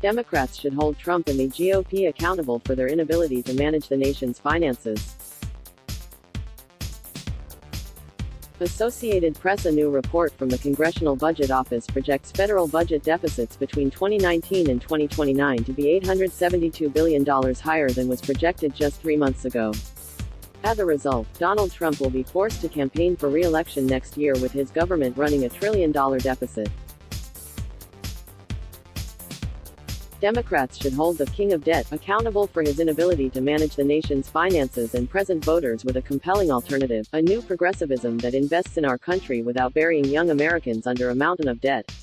Democrats should hold Trump and the GOP accountable for their inability to manage the nation's finances. Associated Press. A new report from the Congressional Budget Office projects federal budget deficits between 2019 and 2029 to be $872 billion higher than was projected just 3 months ago. As a result, Donald Trump will be forced to campaign for re-election next year with his government running a $1 trillion deficit. Democrats should hold the king of debt accountable for his inability to manage the nation's finances and present voters with a compelling alternative, a new progressivism that invests in our country without burying young Americans under a mountain of debt.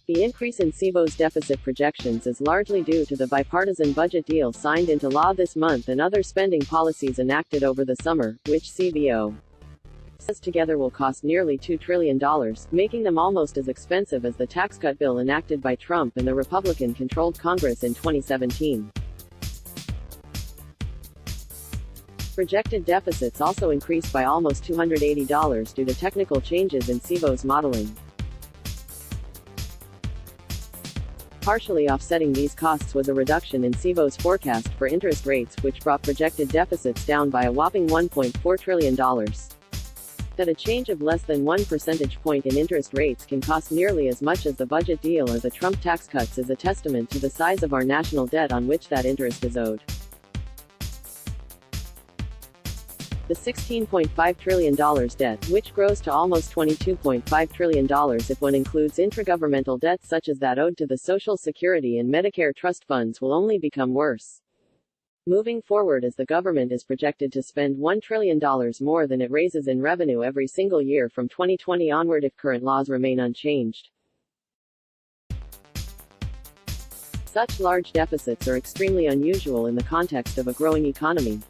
The increase in CBO's deficit projections is largely due to the bipartisan budget deal signed into law this month and other spending policies enacted over the summer, which CBO says together will cost nearly $2 trillion, making them almost as expensive as the tax cut bill enacted by Trump and the Republican-controlled Congress in 2017. Projected deficits also increased by almost $280 due to technical changes in CBO's modeling. Partially offsetting these costs was a reduction in CBO's forecast for interest rates, which brought projected deficits down by a whopping $1.4 trillion. That a change of less than 1 percentage point in interest rates can cost nearly as much as the budget deal or the Trump tax cuts is a testament to the size of our national debt on which that interest is owed. The $16.5 trillion debt, which grows to almost $22.5 trillion if one includes intragovernmental debts such as that owed to the Social Security and Medicare trust funds, will only become worse moving forward, as the government is projected to spend $1 trillion more than it raises in revenue every single year from 2020 onward if current laws remain unchanged. Such large deficits are extremely unusual in the context of a growing economy.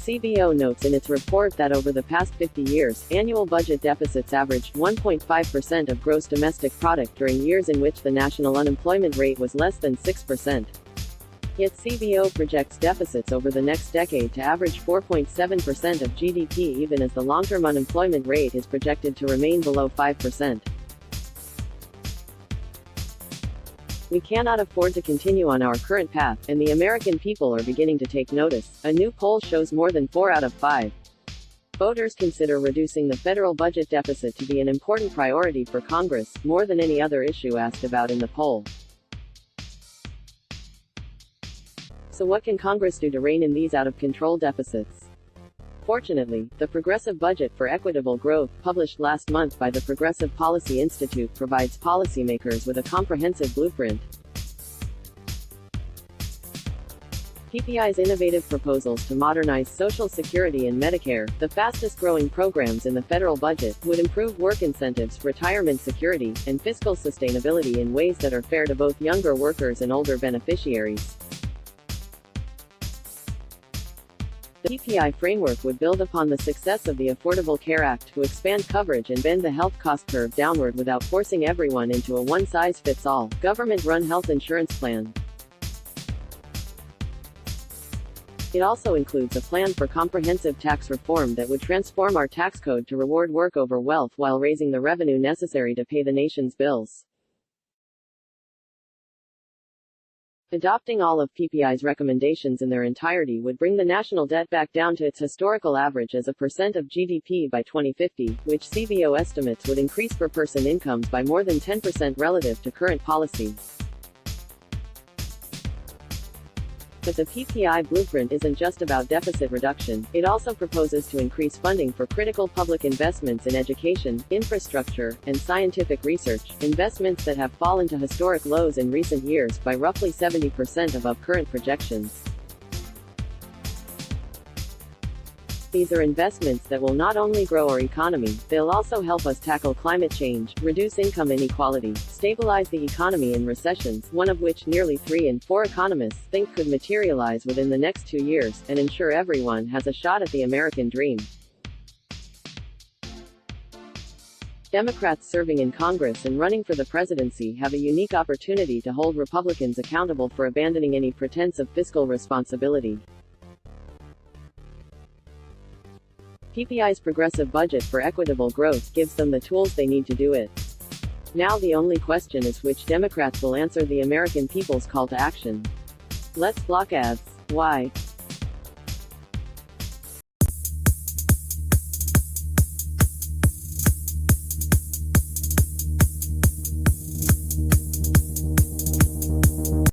CBO notes in its report that over the past 50 years, annual budget deficits averaged 1.5% of gross domestic product during years in which the national unemployment rate was less than 6%. Yet CBO projects deficits over the next decade to average 4.7% of GDP, even as the long-term unemployment rate is projected to remain below 5%. We cannot afford to continue on our current path, and the American people are beginning to take notice. A new poll shows more than 4 out of 5 voters consider reducing the federal budget deficit to be an important priority for Congress, more than any other issue asked about in the poll. So what can Congress do to rein in these out-of-control deficits? Fortunately, the Progressive Budget for Equitable Growth, published last month by the Progressive Policy Institute, provides policymakers with a comprehensive blueprint. PPI's innovative proposals to modernize Social Security and Medicare, the fastest-growing programs in the federal budget, would improve work incentives, retirement security, and fiscal sustainability in ways that are fair to both younger workers and older beneficiaries. The PPI framework would build upon the success of the Affordable Care Act to expand coverage and bend the health cost curve downward without forcing everyone into a one-size-fits-all, government-run health insurance plan. It also includes a plan for comprehensive tax reform that would transform our tax code to reward work over wealth while raising the revenue necessary to pay the nation's bills. Adopting all of PPI's recommendations in their entirety would bring the national debt back down to its historical average as a percent of GDP by 2050, which CBO estimates would increase per-person incomes by more than 10% relative to current policy. But the PPI blueprint isn't just about deficit reduction, it also proposes to increase funding for critical public investments in education, infrastructure, and scientific research, investments that have fallen to historic lows in recent years by roughly 70% above current projections. These are investments that will not only grow our economy, they'll also help us tackle climate change, reduce income inequality, stabilize the economy in recessions, one of which nearly 3 in 4 economists think could materialize within the next 2 years, and ensure everyone has a shot at the American dream. Democrats serving in Congress and running for the presidency have a unique opportunity to hold Republicans accountable for abandoning any pretense of fiscal responsibility. PPI's Progressive Budget for Equitable Growth gives them the tools they need to do it. Now the only question is which Democrats will answer the American people's call to action. Let's block ads. Why?